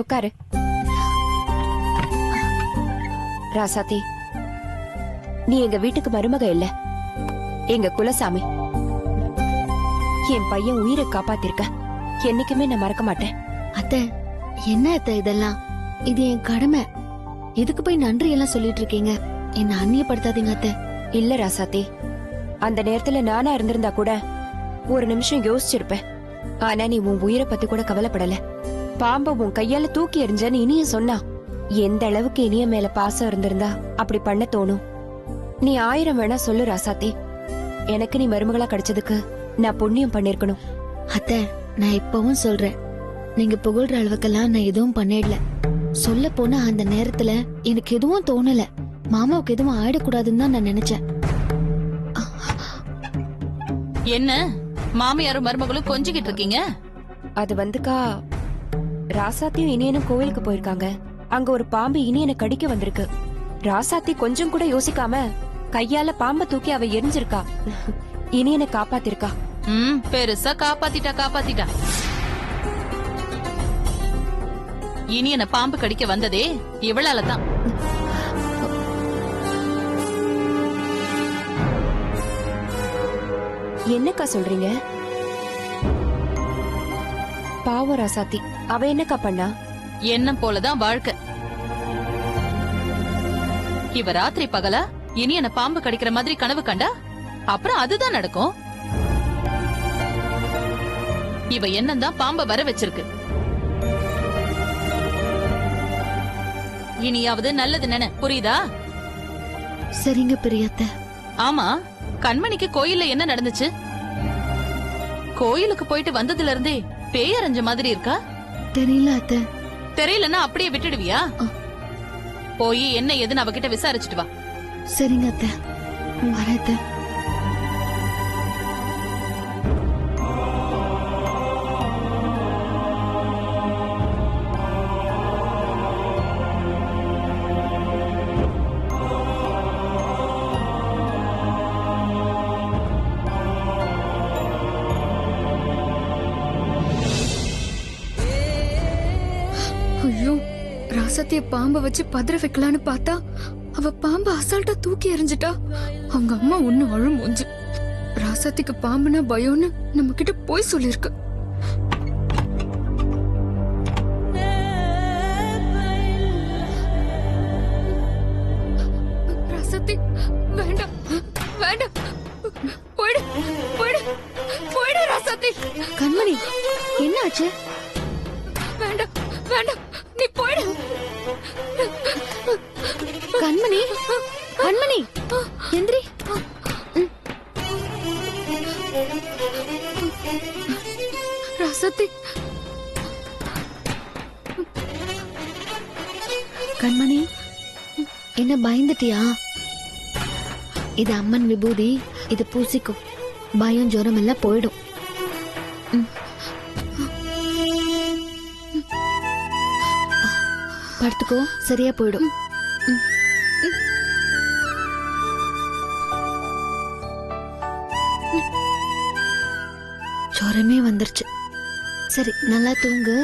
உட்காரு. ராசாத்தி, நீ எங்க வீட்டுக்கு மருமக இல்ல, எங்க குலசாமி. என் பையன் உயிரை காப்பாத்திருக்க, என்னைக்குமே நான் மறக்க மாட்டேன். அத்தை, என்ன அத்தை இதெல்லாம்? இது என் கடமை. இதுக்கு போய் நன்றி எல்லாம் சொல்லிட்டு இருக்கீங்க. என்ன அந்நியப்படுத்தாதீங்க அத்தை. இல்ல ராசாத்தி, அந்த நேரத்துல நானா இருந்திருந்தா கூட ஒரு நிமிஷம் யோசிச்சிருப்பேன். ஆனா நீ உன் உயிரை பத்தி கூட கவலைப்படல. பாம்ப உன் கையால தூக்கி எறிஞ்சன்னு இனிய சொன்னா. எந்த அளவுக்கு இனிய மேல பாசம் இருந்திருந்தா அப்படி பண்ண தோணும். நீ 1000 வேணா சொல்லு ராசாத்தி, எனக்கு நீ மருமகளா கிடைச்சதுக்கு நான் புண்ணியம் பண்ணிருக்கணும். அத்தை, நான் இப்பவும் சொல்றேன், நீங்க புகழ்ற அளவுக்கெல்லாம் நான் எதுவும் பண்ணிடல. சொல்ல போனா அந்த நேரத்துல எனக்கு எதுவும் தோணல. மாமாவுக்கு எதுவும் ஆயிடக்கூடாதுன்னு தான் நான் நினைச்சேன். என்ன மாமியாரும் மருமகளும் கொஞ்சிக்கிட்டு இருக்கீங்க? அது வந்துக்கா, ராசாத்தியும் இனியனும் கோவிலுக்கு போயிருக்காங்க. அங்க ஒரு பாம்பு இனியனை கடிக்க வந்திருக்கு. ராசாத்தி கொஞ்சம் கூட யோசிக்காம கையால பாம்ப தூக்கி அவ எரிஞ்சிருக்கா. இனியனை காப்பாத்திருக்கா. பெருசா காப்பாத்திட்டா. இனியனை பாம்பு கடிக்க வந்ததே இவளாலதான். என்னக்கா சொல்றீங்க? பாவம் ராசாத்தி, அவ என்னக்கா பண்ணா? எண்ணம் போலதான் வாழ்க்கை. இவ ராத்திரி பகலா இனியனை பாம்பு கடிக்கிற மாதிரி கனவு கண்டா அப்புறம் அதுதான் நடக்கும். இவ எண்ணம் தான் பாம்ப வர வச்சிருக்கு. இனியாவது நல்லது நினை, புரியுதா? சரிங்க பிரியத்த. ஆமா, கண்மணிக்கு கோயில்ல என்ன நடந்துச்சு? கோயிலுக்கு போயிட்டு வந்ததுல இருந்தே பேயரைஞ்ச மாதிரி இருக்கா. தெரியல அத்தை. தெரியலன்னா அப்படியே விட்டுடுவியா? போய் என்ன ஏதுன்னு அவகிட்ட விசாரிச்சுட்டு வா. சரிங்க அத்தை, வரேன் அத்தை. ஐயோ, ராசத்திய பாம்ப வச்சு பதற வைக்கலான்னு பார்த்தா அவ பாம்ப அசால்ட்டா தூக்கி எறிஞ்சிட்டா. அவங்க அம்மா ஒண்ணு அழும் மூஞ்சு. ராசத்திக்கு பாம்புனா பயம்னு நம்ம கிட்ட போய் சொல்லிருக்கு. ராசத்தி, வேண்டாம் வேண்டாம், போயிடு போயிடு போயிடு ராசத்தி. கண்மணி, என்ன ஆச்சு? வேண்டாம் வேண்டாம், நீ போயிடு. கண்மணி, கண்மணி, எந்திரி. ராசத்தி, கண்மணி, என்ன பயந்துட்டியா? இது அம்மன் விபூதி, இது பூசிக்கும். பயம் ஜுரம் எல்லாம் போயிடும். படுத்துக்கோ, சரியா போயிடும். ஜுரமே வந்துருச்சு. சரி, நல்லா தூங்கு.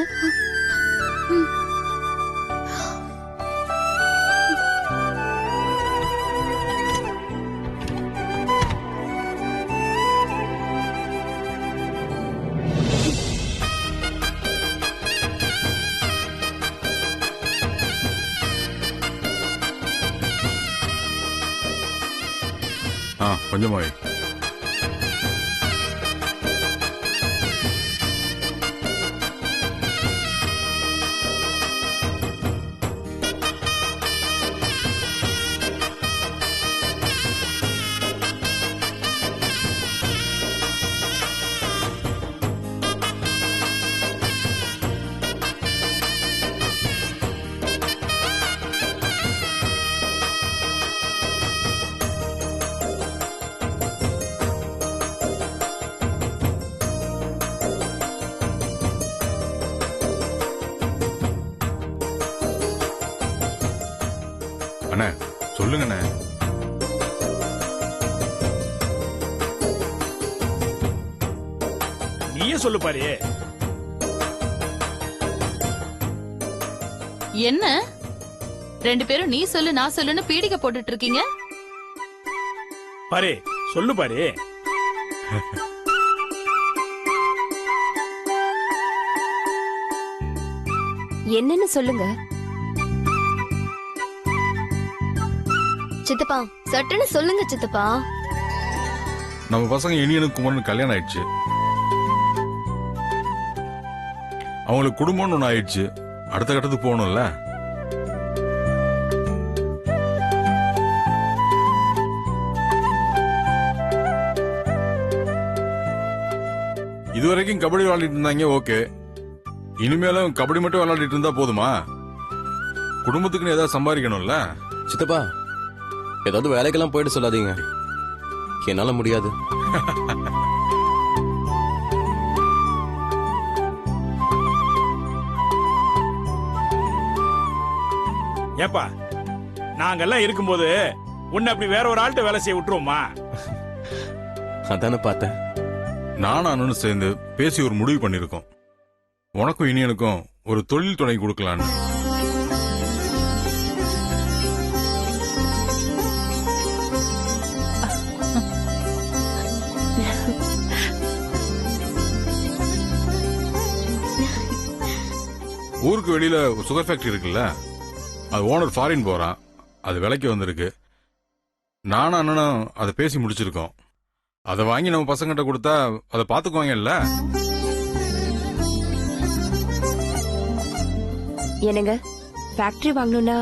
கொஞ்சமாய் அண்ணே, சொல்லுங்கண்ணே. நீயே சொல்லு பாரு. என்ன 2 பேரும் நீ சொல்லு நான் சொல்லுன்னு பீடிகை போட்டுட்டு இருக்கீங்க? பாரு சொல்லு பாரு. என்னன்னு சொல்லுங்க. சித்தப்பா சட்டுன்னு சொல்லுங்க சித்தப்பா. நம்ம பசங்க இனியனுக்கு குமரனுக்கு கல்யாணம் ஆயிடுச்சு. அவங்களுக்கு குடும்பம்னு ஒண்ணு ஆயிடுச்சு. அடுத்த கட்டத்துக்கு போகணும்ல. இதுவரைக்கும் கபடி விளையாடிட்டு இருந்தாங்க, ஓகே. இனிமேலும் கபடி மட்டும் விளையாடிட்டு இருந்தா போதுமா? குடும்பத்துக்குன்னு ஏதாவது சம்பாதிக்கணும்ல. சித்தப்பா ஏதாவது வேலைக்கெல்லாம் போயிட்டு சொல்லாதீங்க, என்னால முடியாது. ஏப்பா நாங்கெல்லாம் இருக்கும்போது உன்னை அப்படி வேற ஒரு ஆள்கிட்ட வேலை செய்ய விட்டுருவோமா? அதானே பார்த்தேன். நானும் அண்ணனும் சேர்ந்து பேசி ஒரு முடிவு பண்ணிருக்கோம். உனக்கும் இனியனுக்கும் ஒரு தொழில் துணை கொடுக்கலான்னு. ஊருக்கு வெளியில ஒரு சுகர் ஃபேக்டரி இருக்குல்ல, அது ஓனர் ஃபாரின் போறான். அது விலைக்கு வந்திருக்கு. நானும் அண்ணனும் அதை பேசி முடிச்சிருக்கோம். அதை வாங்கி நம்ம பசங்கிட்ட கொடுத்தா அதை பாத்துக்குவாங்கல்ல. என்னங்க, ஃபேக்டரி வாங்கணும்னா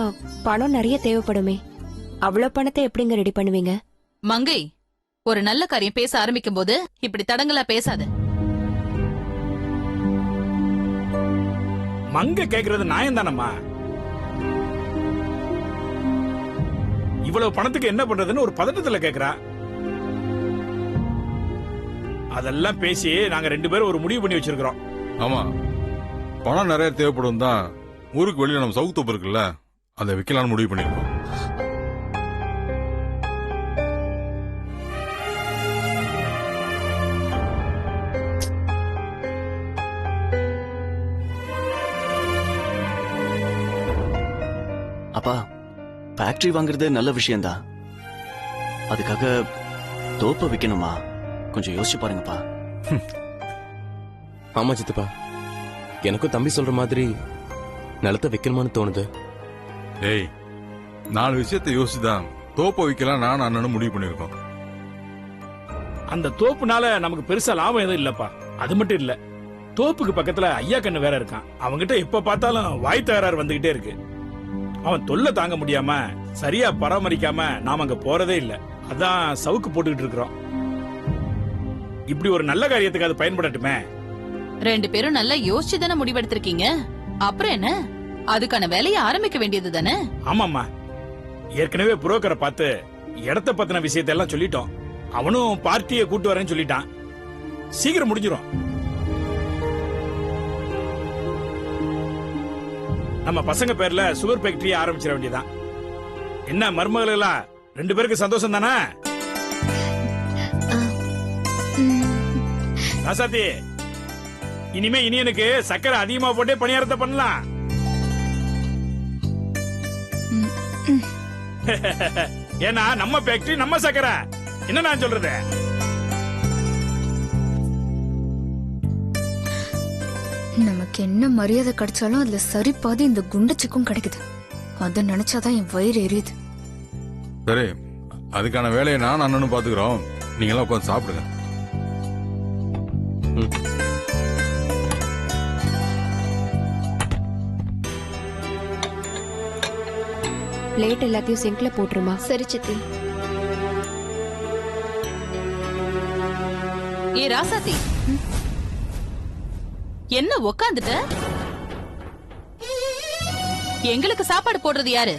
பணம் நிறைய தேவைப்படுமே. அவ்வளவு பணத்தை எப்படிங்க ரெடி பண்ணுவீங்க? மங்கை, ஒரு நல்ல காரியம் பேச ஆரம்பிக்கும் போது இப்படி தடங்களா பேசாத. மங்க கேக்குறது நியாயம் தானம்மா. இவ்வளவு பணத்துக்கு என்ன பண்றதுன்னு ஒரு பதட்டத்துல கேக்குறா. அதெல்லாம் பேசி நாங்க 2 பேரும் ஒரு முடிவு பண்ணி வச்சிருக்கிறோம். ஆமா, பணம் நிறைய தேவைப்படும் தான் ஊருக்கு வெளியில நம்ம சவுத் தோப்பு இருக்குல்ல, அதை விற்கலான்னு முடிவு பண்ணிருக்கோம். அப்பா ஃபேக்டரி வாங்குறது நல்ல விஷயம்தான். அதுக்காக தோப்ப விக்கணுமா? கொஞ்சம் யோசிச்சு பாருங்கப்பா. ஆமா சித்தப்பா, எனக்கும் தம்பி சொல்ற மாதிரி நிலத்தை வைக்கணுமான்னு தோணுது. ஏய், 4 விஷயத்தை யோசிச்சுதான் தோப்பை விற்கலாம் நானும் அண்ணனும் முடிவு பண்ணிருக்கோம். அந்த தோப்புனால நமக்கு பெருசா லாபம் எதுவும் இல்லப்பா. அது மட்டும் இல்ல, தோப்புக்கு பக்கத்துல ஐயா கண்ணு வேற இருக்கான். அவங்கிட்ட எப்ப பார்த்தாலும் வாய் தகராறு வந்துகிட்டே இருக்கு. அவன் தொல்லை தாங்க முடியாம சரியா பராமரிக்காம நாம அங்க போறதே இல்ல. அதான் சவுக்கு போட்டுக்கிட்டு இருக்கிறோம். இப்படி ஒரு நல்ல காரியத்துக்கு அது பயன்படட்டுமே. 2 பேரும் நல்லா யோசிச்சு தானே முடிவெடுத்திருக்கீங்க. அப்புறம் என்ன, அதுக்கான வேலையை ஆரம்பிக்க வேண்டியது தானே? ஆமாம்மா, ஏற்கனவே புரோக்கரை பார்த்து இடத்த பத்தின விஷயத்தை எல்லாம் சொல்லிட்டோம். அவனும் பார்ட்டியை கூட்டு வரேன்னு சொல்லிட்டான். சீக்கிரம் முடிஞ்சிரும். நம்ம பசங்க பேர்ல சுகர் ஃபேக்டரி ஆரம்பிச்சிட வேண்டியதான். என்ன மருமகள் எல்லாம் 2 பேருக்கு சந்தோஷம் தானே? ராசாத்தி, இனிமே இனியனுக்கு சக்கரை அதிகமா போட்டே பணியாரத்தை பண்ணலாம். ஏன்னா நம்ம ஃபேக்டரி நம்ம சக்கரை. என்ன நான் சொல்றது? நமக்கு என்ன மரியாதை கிடைச்சாலும் அதுல சரி பாதி இந்த குண்டச்சிக்கும் கிடைக்குது. அத நினைச்சாதான் என் வயிறு எரியுது. சரி, அதுக்கான வேலையை நான் அண்ணனும் பாத்துக்கிறோம். நீங்க எல்லாம் உட்காந்து சாப்பிடுங்க. பிளேட் எல்லாத்தையும் சிங்க்ல போட்டுருமா? சரி சித்தி. ஏ ராசாத்தி, என்ன உக்காந்துட்ட? எங்களுக்கு சாப்பாடு போடுறது யாரு?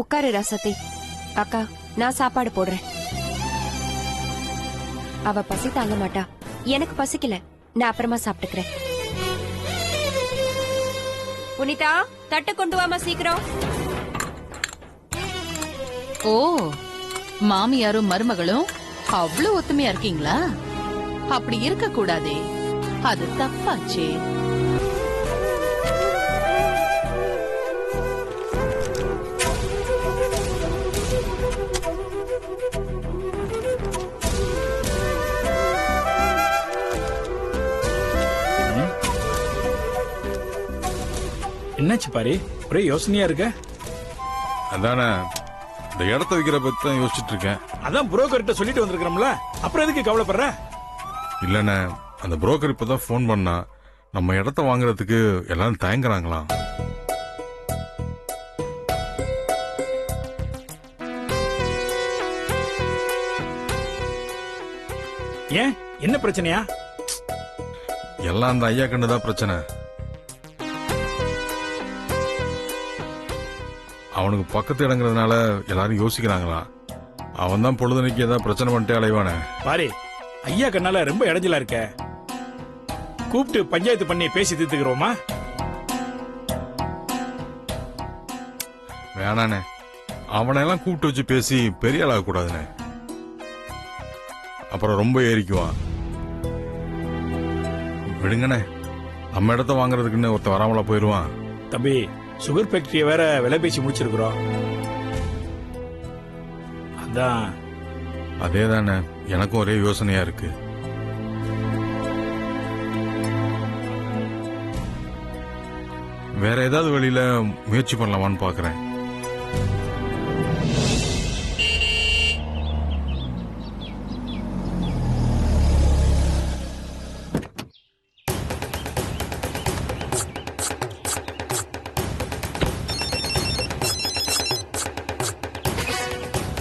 உட்காரு ராசத்தி. அக்கா, நான் சாப்பாடு போடுறேன். அவ பசி தாங்க மாட்டா. எனக்கு பசிக்கல, நான் அப்புறமா சாப்பிட்டுக்கிறேன். புனிதா, தட்டு கொண்டு வாமா சீக்கிரம். ஓ, மாமியாரும் மருமகளும் அவ்வளவு ஒத்துமையா இருக்கீங்களா? அப்படி இருக்க கூடாதே. அது தப்பாச்சே. என்னாச்சு பாரு, ஒரே யோசனையா இருக்க? அதானே இந்த இடத்த விக்கிற பத்தி தான் யோசிச்சுட்டு இருக்கேன். அதான் புரோக்கர்கிட்ட சொல்லிட்டு வந்திருக்கிறோம்ல, அப்புறம் எதுக்கு கவலைப்படுற? இல்லண்ணே, அந்த புரோக்கர் இப்பதான் ஃபோன் பண்ணா, நம்ம இடத்த வாங்குறதுக்கு எல்லாரும் தயங்குறாங்களாம். ஏன், என்ன பிரச்சனையா? எல்லாம் அந்த ஐயா கண்டுதான் பிரச்சனை. அவனுக்கு பக்கத்து இடங்கிறதுனால எல்லாரும் யோசிக்கிறாங்களாம். அவன் தான் பொழுதுனைக்கு ஏதாவது பிரச்சனை பண்ணிட்டே அலைவானே. பாரு, ஐயா கண்ணால ரொம்ப இடைஞ்சலா இருக்க. கூப்பிட்டு பஞ்சாயத்து பண்ணி பேசி தீர்த்துக்கிறோமா? வேணானே, அவனையெல்லாம் கூப்பிட்டு வச்சு பேசி பெரிய ஆளாக கூடாதுனே. அப்புறம் ரொம்ப ஏறிக்குவான். விடுங்கண்ணே, நம்ம இடத்த வாங்குறதுக்குன்னு ஒருத்த வராமலா போயிருவான். தம்பி, சுகர் ஃபேக்டரிய வேற விலை பேசி முடிச்சிருக்கிறோம். அதான். அதேதானே, எனக்கும் ஒரே யோசனையா இருக்கு. வேற ஏதாவது வழியில முயற்சி பண்ணலாமான்னு பாக்குறேன்.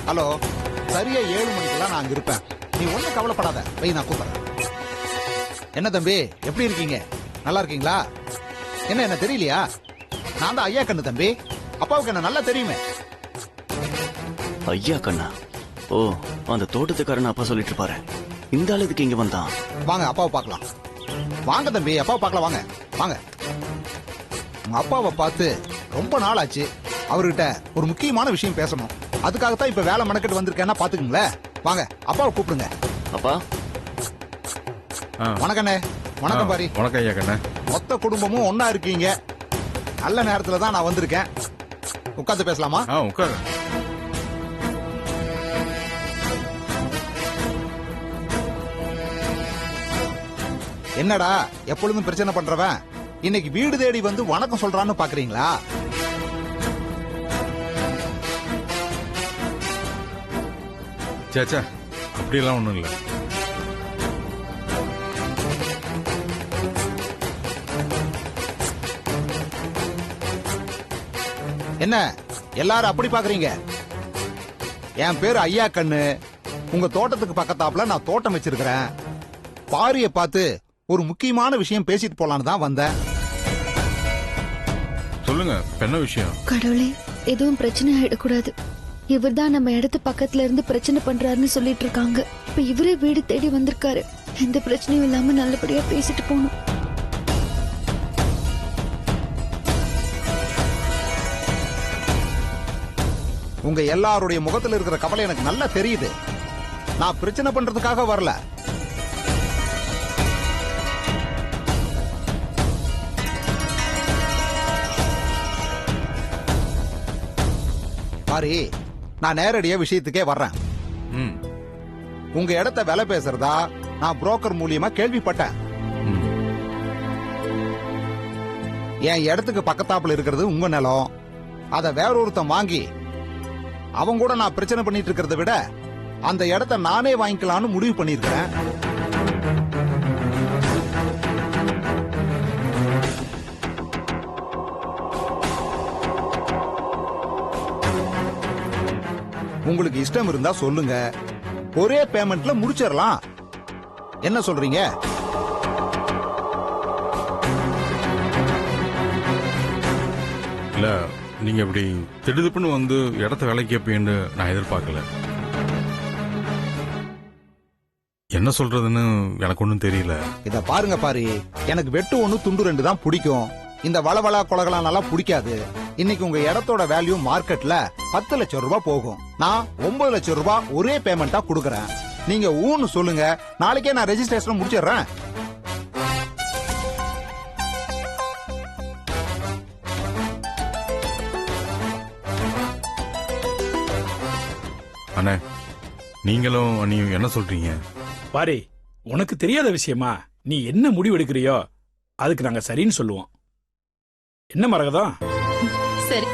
ஹலோ, சரியா 7 மணிக்கெல்லாம் நான் அங்க இருப்பேன். நீ ஒன்னும் கவலைப்படாத, போய் நான் கூப்பிடுறேன். என்ன தம்பி, எப்படி இருக்கீங்க? நல்லா இருக்கீங்களா? என்ன தெரியலையா? நான் தான் ஐயா கண்ணு தம்பி. அப்பாவுக்கு என்ன நல்லா தெரியுமே. ஐயா கண்ணா? ஓ, அந்த தோட்டத்துக்காரன் அப்பா சொல்லிட்டு இருப்பாரு. இந்த ஆள் இதுக்கு இங்க வந்தான். வாங்க, அப்பாவை பார்க்கலாம். வாங்க தம்பி, அப்பாவை பார்க்கலாம். வாங்க வாங்க. உங்க அப்பாவை பார்த்து ரொம்ப நாள் ஆச்சு. அவர்கிட்ட ஒரு முக்கியமான விஷயம் பேசணும். அதுக்காகத்தான் இப்ப வேலை மெனக்கெட்டு வந்திருக்கேன்னா பாத்துக்குங்களேன். வாங்க, அப்பாவை கூப்பிடுங்க. அப்பா, வணக்கண்ணே. வணக்கம் பாரி. வணக்கம் ஐயா கண்ணே. மொத்த குடும்பமும் ஒன்னா இருக்கீங்க. நல்ல நேரத்துல தான் நான் வந்திருக்கேன். உட்கார்ந்து பேசலாமா? உட்காரு. என்னடா எப்பொழுதும் பிரச்சனை பண்றவன் இன்னைக்கு வீடு தேடி வந்து வணக்கம் சொல்றான்னு பாக்குறீங்களா? சேச்சா, அப்படியெல்லாம் ஒண்ணும் இல்ல. என்ன எல்லாரும் அப்படி பாக்குறீங்க? என் பேரு ஐயா கண்ணு. உங்க தோட்டத்துக்கு பக்கத்தாப்புல நான் தோட்டம் வச்சிருக்கிறேன். பாரிய பார்த்து ஒரு முக்கியமான விஷயம் பேசிட்டு போலான்னு தான் வந்தேன். சொல்லுங்க, என்ன விஷயம்? கடவுளே, எதுவும் பிரச்சனை ஆயிடக்கூடாது. இவர்தான் நம்ம இடத்து பக்கத்துல இருந்து பிரச்சனை பண்றாருன்னு சொல்லிட்டு இருக்காங்க. இப்ப இவரே வீடு தேடி வந்திருக்காரு. எந்த பிரச்சனையும் இல்லாம நல்லபடியா பேசிட்டு போகணும். உங்க எல்லாருடைய முகத்துல இருக்கிற கவலை எனக்கு நல்லா தெரியுது. நான் பிரச்சனை பண்றதுக்காக வரல. பாரி, நான் நேரடியா விஷயத்துக்கே வர்றேன். உங்க இடத்த விலை பேசுறதா நான் புரோக்கர் மூலியமா கேள்விப்பட்டேன். என் இடத்துக்கு பக்கத்தாப்புல இருக்கிறது உங்க நிலம். அத வேறொருத்தன் வாங்கி அவங்க கூட நான் பிரச்சனை பண்ணிட்டு இருக்கிறத விட அந்த இடத்த நானே வாங்கிக்கலாம்னு முடிவு பண்ணிருக்கிறேன். உங்களுக்கு இஷ்டம் இருந்தா சொல்லுங்க, ஒரே பேமெண்ட்ல முடிச்சிடலாம். என்ன சொல்றீங்க? இல்ல, நீங்க இப்படி திடுதுப்புன்னு வந்து இடத்த விலைக்கு கேட்பீங்கன்னு நான் எதிர்பார்க்கல. என்ன சொல்றதுன்னு எனக்கு ஒன்னும் தெரியல. இத பாருங்க பாரு, எனக்கு வெட்டு 1 துண்டு 2 தான் பிடிக்கும். இந்த வளவளா கொலகலாம் பிடிக்காது. இன்னைக்கு உங்க இடத்தோட வேல்யூ மார்க்கெட்ல 10 லட்சம் ரூபாய் போகும். நான் 9 லட்சம் ரூபாய் ஒரே பேமெண்டா கொடுக்கறேன். நீங்க ஊன்னு சொல்லுங்க, நாளைக்கே நான் ரெஜிஸ்ட்ரேஷன் முடிச்சிடுறேன். அண்ணே நீங்களும் அண்ணியும் என்ன சொல்றீங்க? பாரு, உனக்கு தெரியாத விஷயமா நீ என்ன முடிவு எடுக்கிறியோ அதுக்கு நாங்க சரின்னு சொல்லுவோம். என்ன மரகதம்? சரி.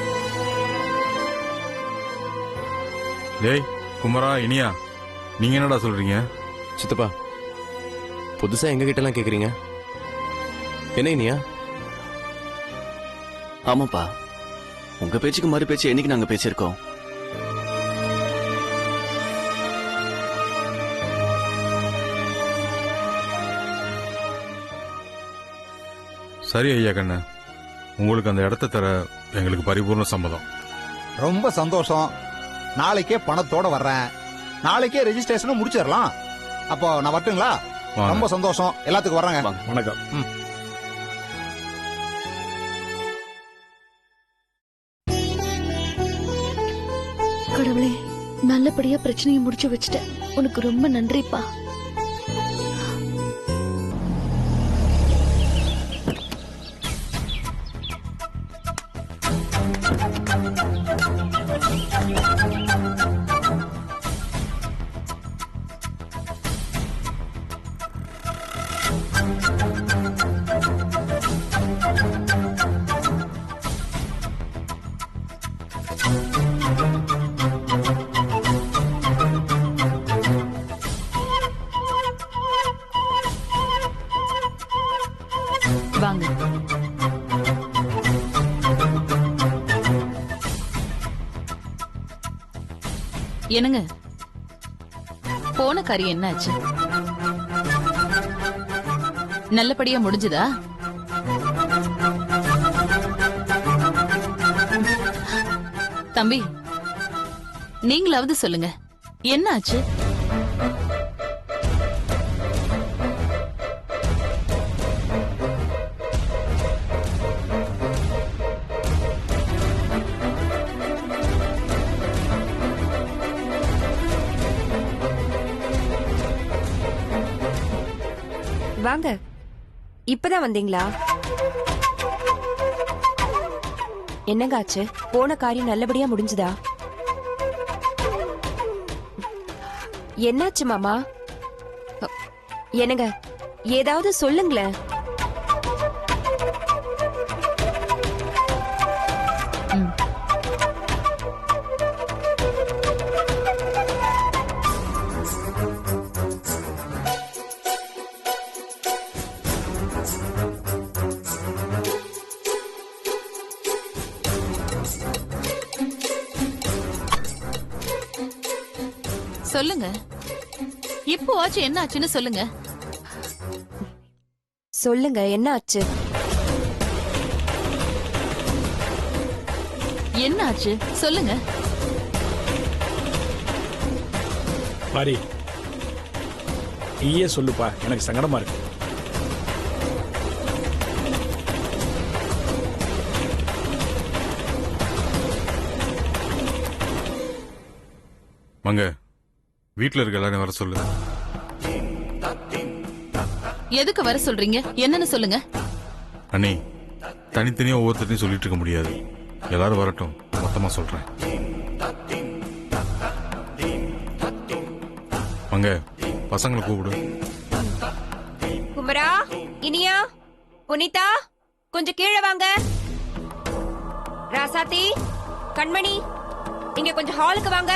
டேய் குமரா, இனியா, நீங்க என்னடா சொல்றீங்க? சித்தப்பா புதுசா எங்க கிட்ட எல்லாம் கேக்குறீங்க? என்ன இனியா? ஆமாப்பா, உங்க பேச்சுக்கு மறு பேச்சு என்னைக்கு நாங்க பேசியிருக்கோம்? சரி ஐயா கண்ணு, உங்களுக்கு அந்த இடத்த தர எங்களுக்கு பரிபூர்ண சம்மதம். ரொம்ப சந்தோஷம். நாளைக்கே பணத்தோட வர்றேன். நாளைக்கே ரெஜிஸ்ட்ரேஷனும் முடிச்சிடலாம். அப்போ நான் வரட்டுங்களா? வாங்க. ரொம்ப சந்தோஷம். எல்லாத்துக்கும் வர்றேங்க. வணக்கம். கடவுளே, நல்லபடியா பிரச்சனையை முடிச்சு வச்சுட்டேன். உனக்கு ரொம்ப நன்றிப்பா. வாங்க. என்னங்க, போன காரியம் என்னாச்சு? நல்லபடியா முடிஞ்சுதா? தம்பி, நீங்களாவது சொல்லுங்க, என்னாச்சு? வாங்க, இப்பதான் வந்தீங்களா? என்னங்க ஆச்சு? போன காரியம் நல்லபடியா முடிஞ்சுதா? என்னாச்சு மாமா? என்னங்க, ஏதாவது சொல்லுங்களேன். சொல்லுங்க, இப்போ ஆச்சு என்ன ஆச்சுன்னு சொல்லுங்க. சொல்லுங்க, என்ன ஆச்சு? என்ன ஆச்சு சொல்லுங்க. பாரி, நீயே சொல்லுப்பா, எனக்கு சங்கடமா இருக்கு. மங்க, வீட்டுல இருக்க எல்லாரும் வர சொல்லு. எதுக்கு வர சொல்றீங்க? என்னன்னு சொல்லுங்க. அண்ணி, தனித்தனியா ஒவ்வொருத்தையும் சொல்லிட்டு இருக்க முடியாது. எல்லாரும் வரட்டும், மொத்தமா சொல்றேன். மங்க, பசங்களை கூப்பிடு. குமரா, இனியா, புனிதா, கொஞ்சம் கீழே வாங்க. ராசாத்தி, கண்மணி, இங்க கொஞ்சம் ஹாலுக்கு வாங்க.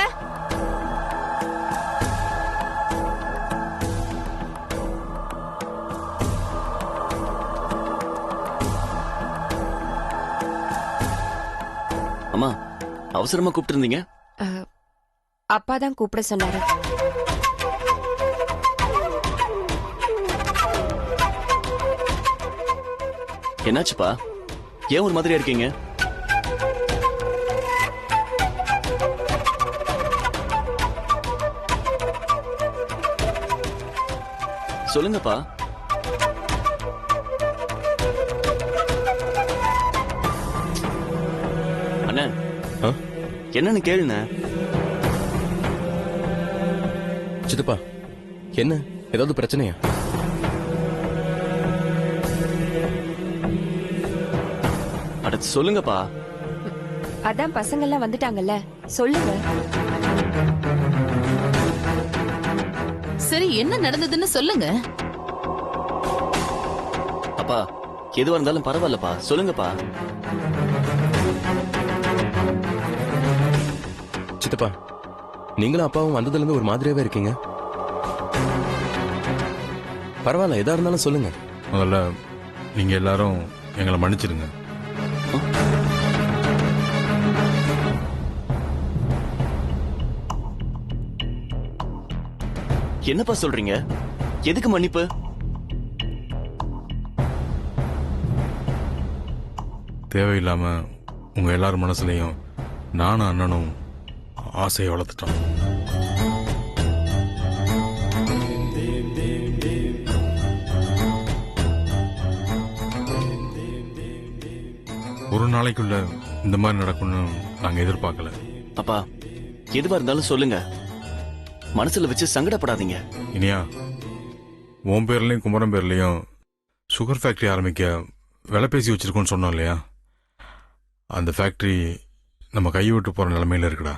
அம்மா, அவசரமா கூப்பிட்டு இருந்தீங்க? அப்பா தான் கூப்பிட சொன்னாரு. என்னாச்சுப்பா? ஏன் ஒரு மாதிரியா இருக்கீங்க? சொல்லுங்கப்பா. அண்ணன், என்னன்னு கேளுண்ண. சித்தப்பா, என்ன ஏதாவது பிரச்சனையா? அடுத்து சொல்லுங்கப்பா. அதான் பசங்க எல்லாம் வந்துட்டாங்கல்ல, சொல்லுங்க. சரி என்ன நடந்ததுன்னு சொல்லுங்க. அப்பா எதுவா இருந்தாலும் பரவாயில்லப்பா, சொல்லுங்கப்பா. சித்தப்பா, நீங்களும் அப்பாவும் வந்ததுல இருந்து ஒரு மாதிரியாவே இருக்கீங்க. பரவாயில்ல, எதா இருந்தாலும் சொல்லுங்க. முதல்ல நீங்க எல்லாரும் எங்களை மன்னிச்சிடுங்க. என்னப்பா சொல்றீங்க? எதுக்கு மன்னிப்பு? தேவையில்லாம உங்க எல்லார் மனசுலயும் நானும் அண்ணனும் ஆசையை வளர்த்துட்டோம். ஒரு நாளைக்குள்ள இந்த மாதிரி நடக்கும்னு நாங்க எதிர்பார்க்கல. அப்பா எதுவா இருந்தாலும் சொல்லுங்க, மனசுல வச்சு சங்கடப்படாதீங்க. இனியா, உன் பேர்லயும் குமரன் பேர்லயும் சுகர் ஃபேக்டரி ஆரம்பிக்க விலை பேசி வச்சிருக்கோன்னு சொன்னோம் இல்லையா? அந்த ஃபேக்டரி நம்ம கையை விட்டு போற நிலைமையில இருக்குடா.